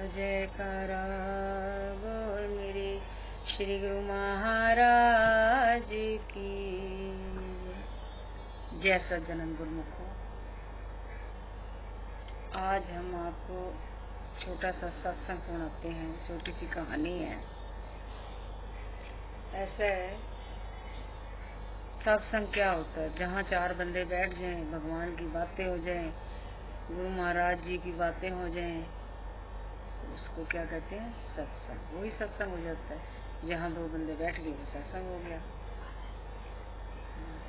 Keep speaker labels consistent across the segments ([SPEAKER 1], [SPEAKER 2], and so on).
[SPEAKER 1] जयकारा बोल मेरे श्री गुरु महाराज की जय। सज्जनन गुरुमुखों, आज हम आपको छोटा सा सत्संग सुनाते हैं। छोटी सी कहानी है। ऐसा है, सत्संग क्या होता है? जहाँ चार बंदे बैठ जाएं, भगवान की बातें हो जाएं, गुरु महाराज जी की बातें हो जाएं, उसको क्या कहते हैं? सत्संग। वही सत्संग हो जाता है। जहाँ दो बंदे बैठ गए वो सत्संग हो गया।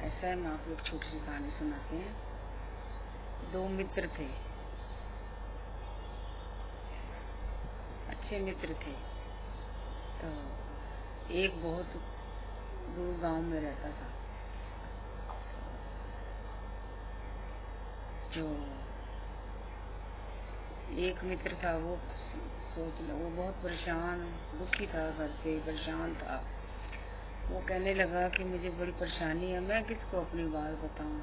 [SPEAKER 1] ऐसा है, मैं आपको एक छोटी सी कहानी सुनाते हैं। दो मित्र थे, अच्छे मित्र थे। तो एक बहुत दूर गांव में रहता था। जो एक मित्र था वो वो बहुत परेशान, दुखी था, घर से परेशान था। वो कहने लगा कि मुझे बड़ी परेशानी है, मैं किसको अपनी बात बताऊं?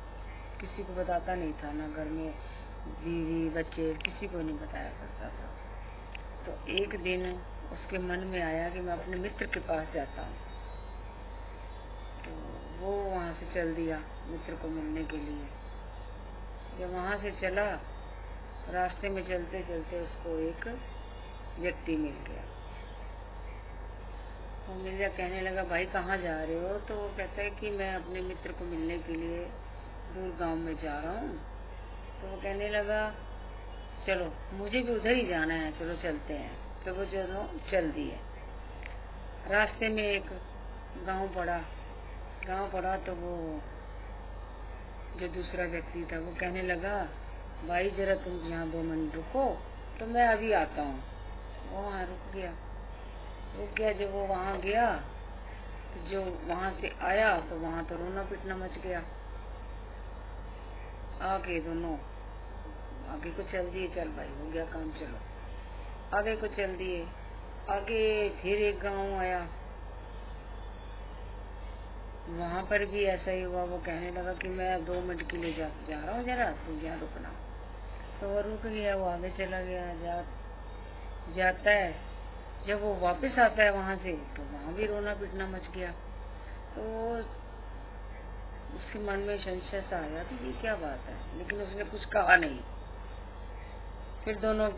[SPEAKER 1] किसी को बताता नहीं था, ना घर में बीवी बच्चे, किसी को नहीं बताया करता था। तो एक दिन उसके मन में आया कि मैं अपने मित्र के पास जाता हूँ। तो वो वहाँ से चल दिया मित्र को मिलने के लिए। जब वहाँ से चला, रास्ते में चलते चलते उसको एक व्यक्ति मिल गया। वो मिल गया, कहने लगा भाई कहाँ जा रहे हो? तो वो कहता है कि मैं अपने मित्र को मिलने के लिए दूर गांव में जा रहा हूँ। तो वो कहने लगा चलो मुझे भी उधर ही जाना है, चलो चलते हैं। तो वो जो चल दिए। रास्ते में एक गांव पड़ा। तो वो जो दूसरा व्यक्ति था वो कहने लगा भाई जरा तुम यहाँ 2 मिनट रुको, तो मैं अभी आता हूँ। वो वहाँ रुक गया। जब वो वहाँ गया तो जो वहाँ से आया तो वहाँ तो रोना पिटना मच गया। आगे दोनों आगे को चल दिए, चल भाई हो गया काम, चलो आगे को चल दिए। आगे फिर एक गांव आया, वहाँ पर भी ऐसा ही हुआ। वो कहने लगा कि मैं 2 मिनट के लिए जा रहा हूँ, जरा तू यहाँ रुकना। तो वो रुक गया, वो आगे चला गया। जाता है, जब वो वापस आता है वहाँ से तो वहाँ भी रोना पिटना मच गया। तो उसके मन में संशय सा आया कि ये क्या बात है, लेकिन उसने कुछ कहा नहीं। फिर दोनों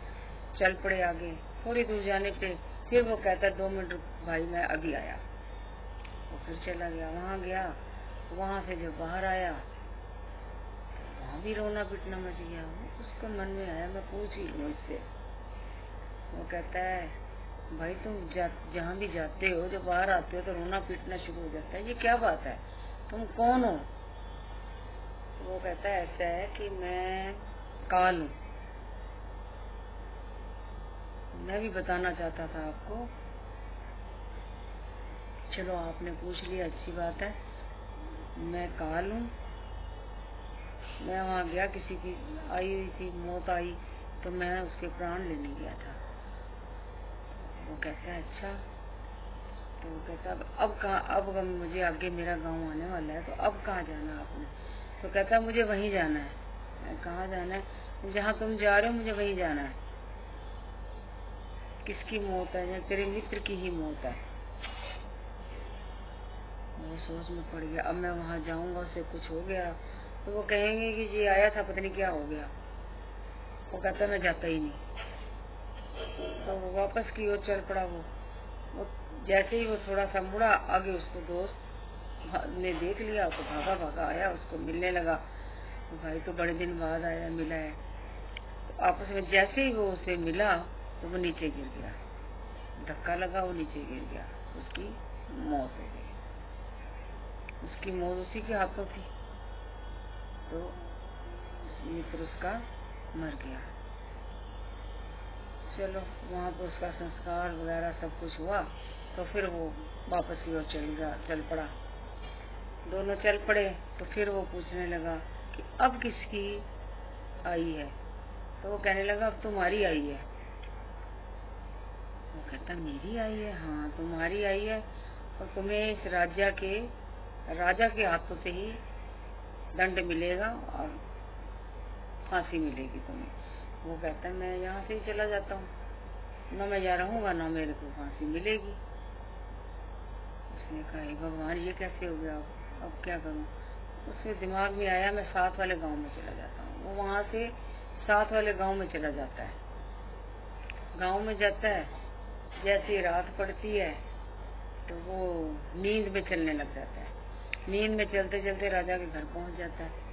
[SPEAKER 1] चल पड़े आगे। थोड़ी दूर जाने पे फिर वो कहता 2 मिनट रुक भाई मैं अभी आया। वो फिर चला गया, वहाँ गया। वहाँ से जब बाहर आया तो वहाँ भी रोना पिटना मच गया। उसको मन में आया मैं पूछ ही लूँ इससे। वो कहता है भाई तुम जहाँ भी जाते हो, जब बाहर आते हो तो रोना पीटना शुरू हो जाता है, ये क्या बात है? तुम कौन हो? तो वो कहता है ऐसा है कि मैं काल हूँ। मैं भी बताना चाहता था आपको। चलो आपने पूछ लिया, अच्छी बात है। मैं काल हूँ। मैं वहाँ गया, किसी की आई हुई थी, मौत आई, तो मैं उसके प्राण लेने गया था। वो कहता है अच्छा। तो वो कहता अब कहाँ? अब मुझे आगे मेरा गांव आने वाला है, तो अब कहाँ जाना आपने? तो कहता मुझे वहीं जाना है। कहाँ जाना है? जहाँ तुम जा रहे हो मुझे वहीं जाना है। किसकी मौत है? तेरे मित्र की ही मौत है। वो सोच में पड़ गया, अब मैं वहाँ जाऊंगा, उससे कुछ हो गया तो वो कहेंगे कि जी आया था, पता नहीं क्या हो गया। वो कहता मैं जाता ही नहीं। तो वो वापस की ओर चल पड़ा। वो जैसे ही वो थोड़ा सा मुड़ा, आगे उसको दोस्त ने देख लिया तो भागा आया, उसको मिलने लगा। तो भाई तो बड़े दिन बाद आया, मिला है। तो आपस में जैसे ही वो उसे मिला तो वो नीचे गिर गया, धक्का लगा, वो नीचे गिर गया, उसकी मौत हो गई। उसकी मौत उसी के हाथों थी। तो मित्र उसका मर गया। चलो वहाँ पर उसका संस्कार वगैरह सब कुछ हुआ। तो फिर वो वापस की ओर चल पड़ा। दोनों चल पड़े। तो फिर वो पूछने लगा कि अब किसकी आई है? तो वो कहने लगा अब तुम्हारी आई है। वो कहता मेरी आई है? हाँ तुम्हारी आई है, और तुम्हें इस राजा के हाथों से ही दंड मिलेगा और फांसी मिलेगी तुम्हें। वो कहता है मैं यहाँ से ही चला जाता हूँ। न मैं यहाँ रहूंगा न मेरे को फांसी मिलेगी। उसने कहा भगवान ये कैसे हो गया, अब क्या करूं। उसके दिमाग में आया मैं साथ वाले गांव में चला जाता हूँ। वो वहाँ से साथ वाले गांव में चला जाता है। गांव में जाता है, जैसे रात पड़ती है तो वो नींद में चलने लग जाता है। नींद में चलते चलते राजा के घर पहुंच जाता है।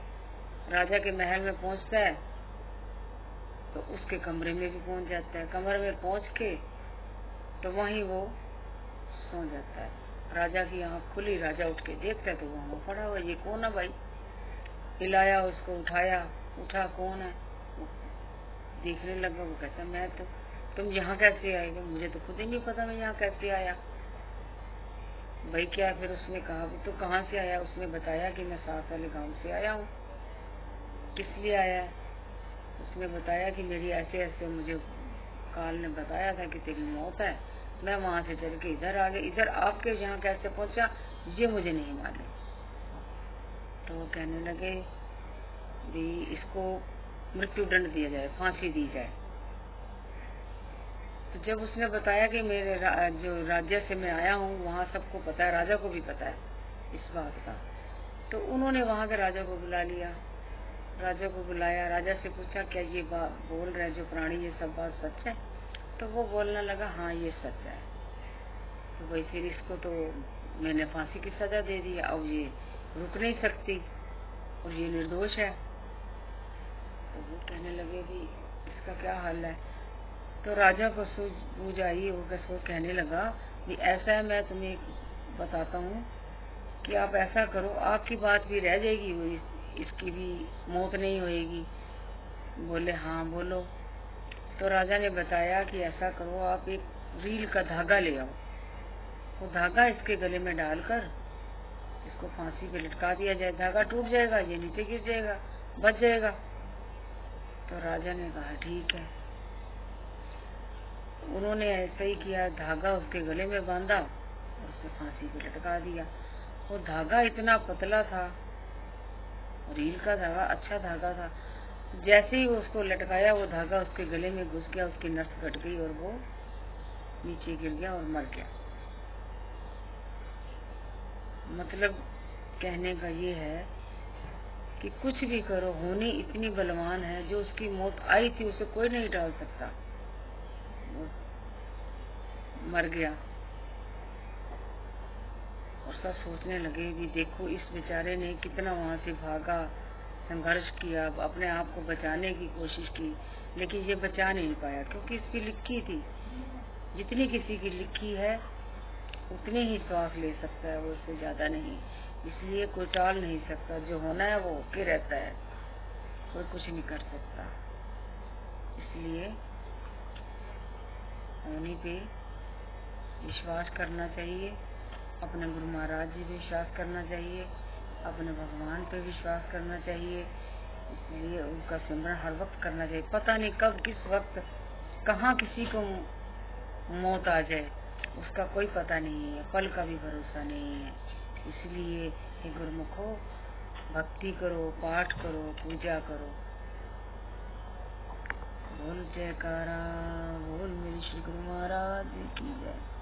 [SPEAKER 1] राजा के महल में पहुंचता है तो उसके कमरे में भी पहुंच जाता है। कमरे में पहुंच के तो वहीं वो सो जाता है। राजा की आंख खुली, राजा उठ के देखता है तो वो वहाँ पड़ा हुआ। ये कौन है भाई? हिलाया उसको, उठाया, उठा कौन है? वो देखने लगा। वो कहता मैं तो, तुम यहाँ कैसे आए? मुझे तो खुद ही नहीं पता मैं यहाँ कैसे आया। भाई क्या? फिर उसने कहा तो कहाँ से आया? उसने बताया कि मैं साथ वाले गांव से आया हूँ। किस लिए आया है? उसने बताया कि मेरी ऐसे ऐसे मुझे काल ने बताया था कि तेरी मौत है, मैं वहां से चल के इधर आ गई। इधर आपके यहाँ कैसे पहुंचा ये मुझे नहीं मालूम। तो वो कहने लगे भी इसको मृत्यु दंड दिया जाए, फांसी दी जाए। तो जब उसने बताया कि मेरे जो राज्य से मैं आया हूँ वहाँ सबको पता है, राजा को भी पता है इस बात का, तो उन्होंने वहाँ के राजा को बुला लिया। राजा को बुलाया, राजा से पूछा क्या ये बात बोल रहे जो प्राणी ये सब बात सच है? तो वो बोलने लगा हाँ ये सच है। तो भाई फिर इसको तो मैंने फांसी की सजा दे दी, अब ये रुक नहीं सकती और ये निर्दोष है। तो वो कहने लगे भी इसका क्या हाल है? तो राजा को सूझ आई। वो कहने लगा भी ऐसा है, मैं तुम्हें बताता हूँ कि आप ऐसा करो, आपकी बात भी रह जाएगी, इसकी भी मौत नहीं होएगी। बोले हाँ बोलो। तो राजा ने बताया कि ऐसा करो, आप एक रील का धागा ले आओ, वो धागा इसके गले में डालकर इसको फांसी पे लटका दिया जाए। धागा टूट जाएगा, ये नीचे गिर जाएगा, बच जाएगा। तो राजा ने कहा ठीक है। उन्होंने ऐसा ही किया, धागा उसके गले में बांधा और उसे फांसी पे लटका दिया। वो धागा इतना पतला था, रील का धागा अच्छा धागा था। जैसे ही उसको लटकाया वो धागा उसके गले में घुस गया, उसकी नस कट गई और वो नीचे गिर गया और मर गया। मतलब कहने का ये है कि कुछ भी करो, होनी इतनी बलवान है, जो उसकी मौत आई थी उसे कोई नहीं टाल सकता। वो मर गया। और सब सोचने लगे भी देखो इस बेचारे ने कितना वहां से भागा, संघर्ष किया, अपने आप को बचाने की कोशिश की, लेकिन ये बचा नहीं पाया क्योंकि इसकी लिखी थी। जितनी किसी की लिखी है उतनी ही श्वास ले सकता है, वो उससे ज्यादा नहीं। इसलिए कोई टाल नहीं सकता, जो होना है वो होके रहता है, कोई कुछ नहीं कर सकता। इसलिए होनी पे विश्वास करना चाहिए, अपने गुरु महाराज जी पे विश्वास करना चाहिए, अपने भगवान पे विश्वास करना चाहिए। इसलिए उनका सिमरन हर वक्त करना चाहिए। पता नहीं कब किस वक्त कहाँ किसी को मौत आ जाए, उसका कोई पता नहीं है, पल का भी भरोसा नहीं है। इसलिए हे गुरुमुखो, भक्ति करो, पाठ करो, पूजा करो। बोल जयकारा, बोल मेरे श्री गुरु महाराज की जय।